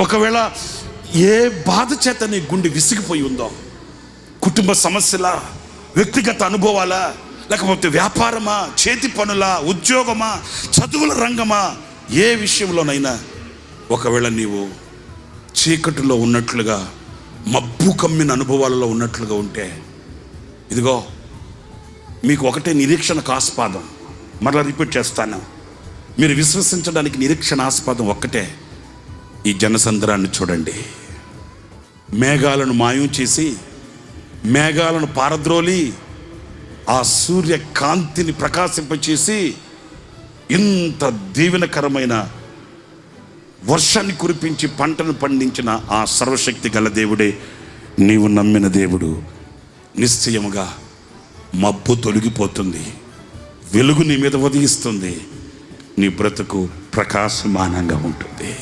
ఒకవేళ ఏ బాధ చేత నీ గుండె విసిగిపోయి ఉందో, కుటుంబ సమస్యలా, వ్యక్తిగత అనుభవాలా, లేకపోతే వ్యాపారమా, చేతి పనులా, ఉద్యోగమా, చదువుల రంగమా, ఏ విషయంలోనైనా ఒకవేళ నీవు చీకటిలో ఉన్నట్లుగా, మబ్బు కమ్మిన అనుభవాలలో ఉన్నట్లుగా ఉంటే, ఇదిగో మీకు ఒకటే నిరీక్షణకు ఆస్పాదం. మరలా రిపీట్ చేస్తాను, మీరు విశ్వసించడానికి నిరీక్షణ ఆస్పాదం ఒక్కటే. ఈ జనసంద్రాన్ని చూడండి. మేఘాలను మాయం చేసి, మేఘాలను పారద్రోలి, ఆ సూర్య కాంతిని ప్రకాశింపచేసి ఇంత దీవెనకరమైన వర్షాన్ని కురిపించి పంటను పండించిన ఆ సర్వశక్తి గల దేవుడే నీవు నమ్మిన దేవుడు. నిశ్చయముగా మబ్బు తొలగిపోతుంది, వెలుగు నీ మీద ఉదయిస్తుంది, నీ బ్రతుకు ప్రకాశమానంగా ఉంటుంది.